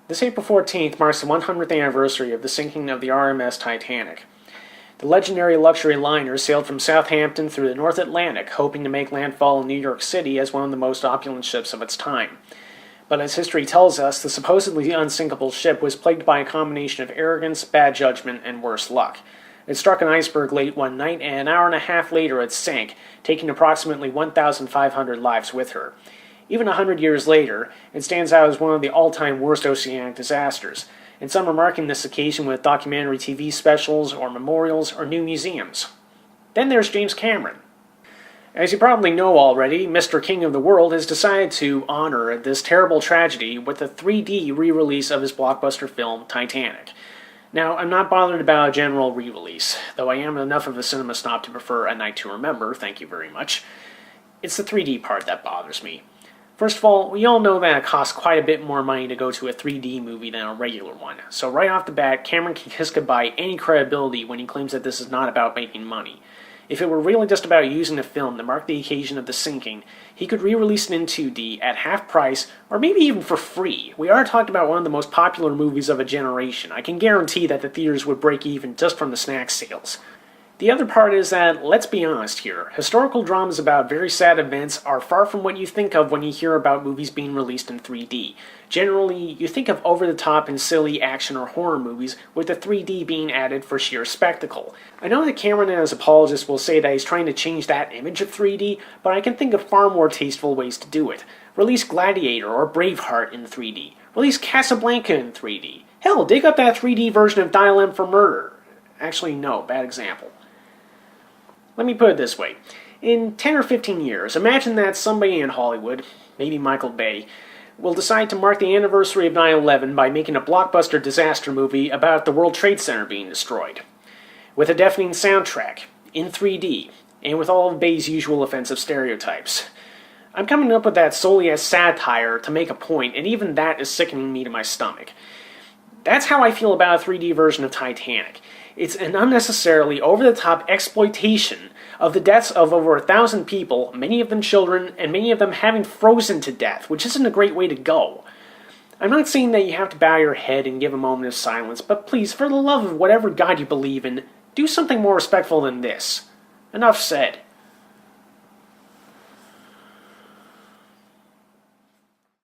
This April 14th marks the 100th anniversary of the sinking of the RMS Titanic. The legendary luxury liner sailed from Southampton through the North Atlantic, hoping to make landfall in New York City as one of the most opulent ships of its time. But as history tells us, the supposedly unsinkable ship was plagued by a combination of arrogance, bad judgment, and worse luck. It struck an iceberg late one night, and an hour and a half later it sank, taking approximately 1,500 lives with her. Even 100 years later, it stands out as one of the all-time worst oceanic disasters, and some are marking this occasion with documentary TV specials or memorials or new museums. Then there's James Cameron. As you probably know already, Mr. King of the World has decided to honor this terrible tragedy with a 3D re-release of his blockbuster film, Titanic. Now, I'm not bothered about a general re-release, though I am enough of a cinema snob to prefer A Night to Remember, thank you very much. It's the 3D part that bothers me. First of all, we all know that it costs quite a bit more money to go to a 3D movie than a regular one, so right off the bat, Cameron can kiss goodbye any credibility when he claims that this is not about making money. If it were really just about using a film to mark the occasion of the sinking, he could re-release it in 2D at half price, or maybe even for free. We are talking about one of the most popular movies of a generation. I can guarantee that the theaters would break even just from the snack sales. The other part is that, let's be honest here, historical dramas about very sad events are far from what you think of when you hear about movies being released in 3D. Generally, you think of over-the-top and silly action or horror movies, with the 3D being added for sheer spectacle. I know that Cameron and his apologists will say that he's trying to change that image of 3D, but I can think of far more tasteful ways to do it. Release Gladiator or Braveheart in 3D. Release Casablanca in 3D. Hell, dig up that 3D version of Dial M for Murder. Actually, no, bad example. Let me put it this way. In 10 or 15 years, imagine that somebody in Hollywood, maybe Michael Bay, will decide to mark the anniversary of 9/11 by making a blockbuster disaster movie about the World Trade Center being destroyed. With a deafening soundtrack, in 3D, and with all of Bay's usual offensive stereotypes. I'm coming up with that solely as satire to make a point, and even that is sickening me to my stomach. That's how I feel about a 3D version of Titanic. It's an unnecessarily over-the-top exploitation of the deaths of over 1,000 people, many of them children, and many of them having frozen to death, which isn't a great way to go. I'm not saying that you have to bow your head and give a moment of silence, but please, for the love of whatever God you believe in, do something more respectful than this. Enough said.